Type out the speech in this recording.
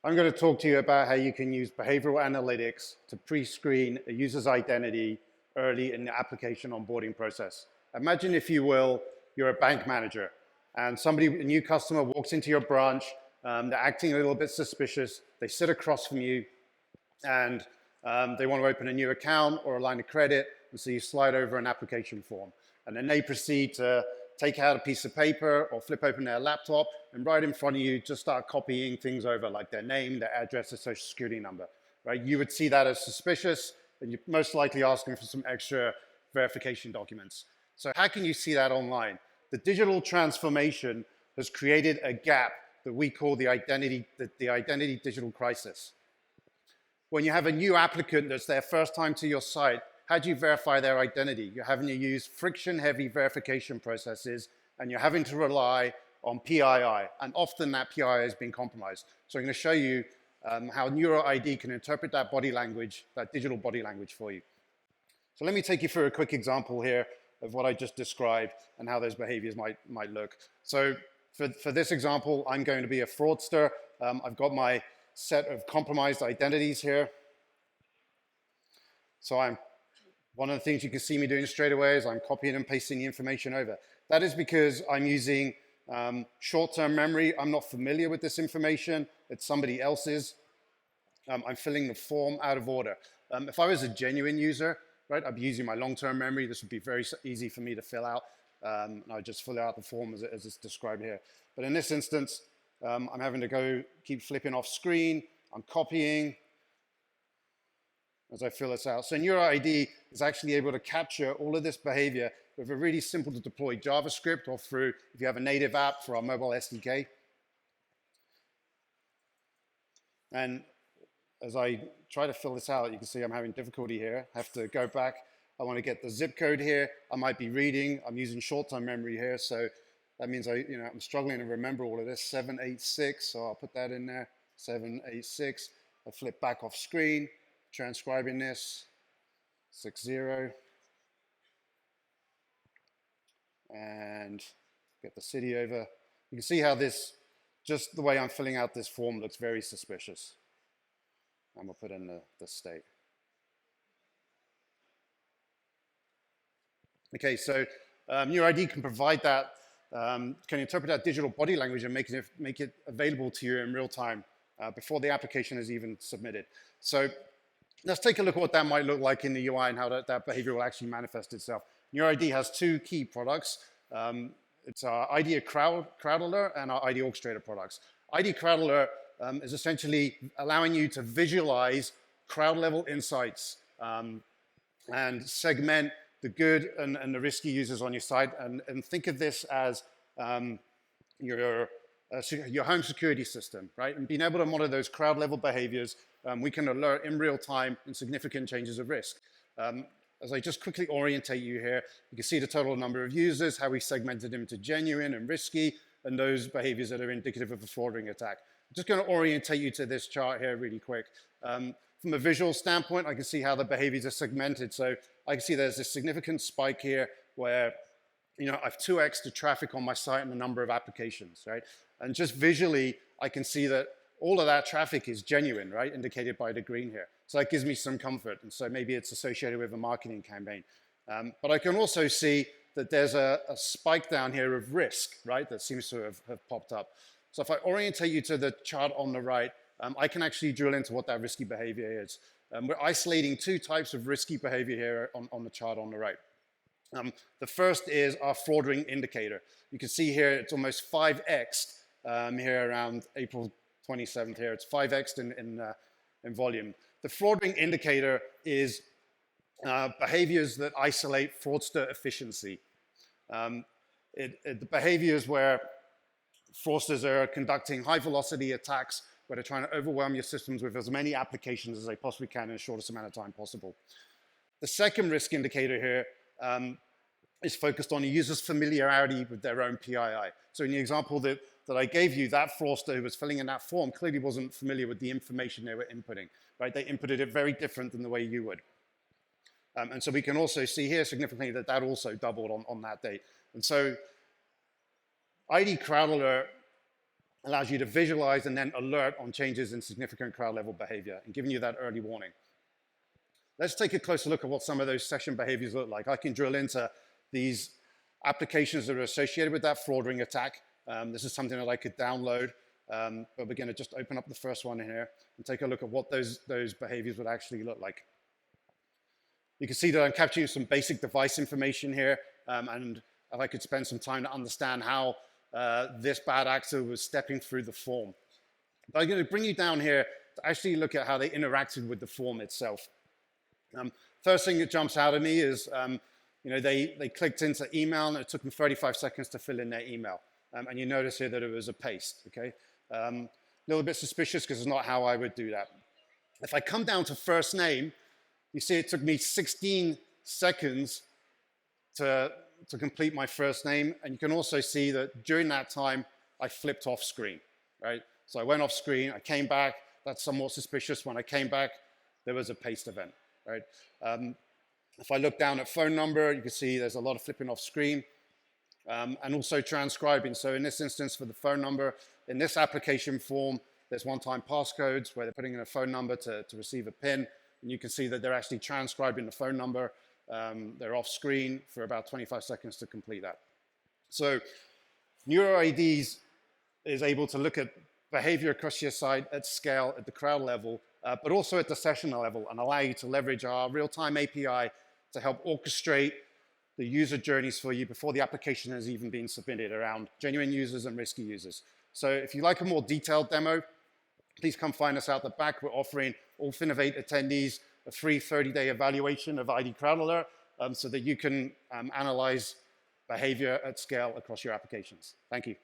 I'm going to talk to you about how you can use behavioral analytics to pre-screen a user's identity early in the application onboarding process. Imagine, if you will, you're a bank manager and a new customer walks into your branch, they're acting a little bit suspicious, they sit across from you and they want to open a new account or a line of credit, and so you slide over an application form. And then they proceed to take out a piece of paper or flip open their laptop, and right in front of you just start copying things over, like their name, their address, their social security number, right? You would see that as suspicious, and you're most likely asking for some extra verification documents. So how can you see that online? The digital transformation has created a gap that we call the identity digital crisis. When you have a new applicant that's their first time to your site, how do you verify their identity? You're having to use friction-heavy verification processes, and you're having to rely on PII, and often that PII has been compromised. So I'm going to show you how Neuro-ID can interpret that body language, that digital body language for you. So let me take you through a quick example here of what I just described and how those behaviors might look. So for this example, I'm going to be a fraudster. I've got my set of compromised identities here. So one of the things you can see me doing straight away is I'm copying and pasting the information over. That is because I'm using short-term memory. I'm not familiar with this information. It's somebody else's. I'm filling the form out of order. If I was a genuine user, right, I'd be using my long-term memory. This would be very easy for me to fill out. And I just fill out the form as it's described here. But in this instance, I'm having to keep flipping off screen. I'm copying as I fill this out. So Neuro-ID is actually able to capture all of this behavior with a really simple to deploy JavaScript, or through, if you have a native app, for our mobile SDK. And as I try to fill this out, you can see I'm having difficulty here. I have to go back. I want to get the zip code here. I might be reading. I'm using short-term memory here, so that means I'm struggling to remember all of this. 786, so I'll put that in there. 786. I flip back off screen, transcribing this. 60. And get the city over. You can see how this, just the way I'm filling out this form, looks very suspicious. And we'll put in the state. Okay, so Neuro-ID can provide that, can interpret that digital body language and make it available to you in real time before the application is even submitted. So let's take a look at what that might look like in the UI and how that behavior will actually manifest itself. Neuro-ID has two key products. It's our ID Crowd Alert and our ID Orchestrator products. ID Crowd Alert is essentially allowing you to visualize crowd-level insights and segment the good and the risky users on your site, and think of this as your home security system, right? And being able to monitor those crowd-level behaviors, we can alert in real time in significant changes of risk. As I just quickly orientate you here, you can see the total number of users, how we segmented them to genuine and risky, and those behaviors that are indicative of a fraudulent attack. I'm just going to orientate you to this chart here really quick. From a visual standpoint, I can see how the behaviors are segmented. So I can see there's this significant spike here where I've 2x'd the traffic on my site and the number of applications, right? And just visually, I can see that all of that traffic is genuine, right? Indicated by the green here. So that gives me some comfort. And so maybe it's associated with a marketing campaign. But I can also see that there's a spike down here of risk, right? That seems to have popped up. So if I orientate you to the chart on the right, I can actually drill into what that risky behavior is. We're isolating two types of risky behavior here on the chart on the right. The first is our fraud ring indicator. You can see here it's almost 5x'd here around April 27th here. It's 5x'd in volume. The fraud ring indicator is behaviors that isolate fraudster efficiency. The behaviors where fraudsters are conducting high-velocity attacks where they're trying to overwhelm your systems with as many applications as they possibly can in the shortest amount of time possible. The second risk indicator here is focused on a user's familiarity with their own PII. So in the example that I gave you, that fraudster who was filling in that form clearly wasn't familiar with the information they were inputting, right? They inputted it very different than the way you would. And so we can also see here significantly that also doubled on that date. And so ID Crowd Alert allows you to visualize and then alert on changes in significant crowd level behavior and giving you that early warning. Let's take a closer look at what some of those session behaviors look like. I can drill into these applications that are associated with that fraud ring attack. This is something that I could download, but we're going to just open up the first one here and take a look at what those behaviors would actually look like. You can see that I'm capturing some basic device information here, and if I could spend some time to understand how this bad actor was stepping through the form. But I'm going to bring you down here to actually look at how they interacted with the form itself. First thing that jumps out at me is, they clicked into email and it took them 35 seconds to fill in their email. And you notice here that it was a paste, okay? A little bit suspicious because it's not how I would do that. If I come down to first name, you see it took me 16 seconds to complete my first name. And you can also see that during that time, I flipped off screen, right? So I went off screen, I came back. That's somewhat suspicious. When I came back, there was a paste event, right? If I look down at phone number, you can see there's a lot of flipping off screen and also transcribing. So in this instance, for the phone number, in this application form, there's one-time passcodes where they're putting in a phone number to receive a PIN. And you can see that they're actually transcribing the phone number. They're off screen for about 25 seconds to complete that. So Neuro-ID is able to look at behavior across your site at scale, at the crowd level, but also at the session level, and allow you to leverage our real-time API to help orchestrate the user journeys for you before the application has even been submitted around genuine users and risky users. So if you like a more detailed demo, please come find us out the back. We're offering all Finovate attendees a free 30-day evaluation of ID Crowd Alert so that you can analyze behavior at scale across your applications. Thank you.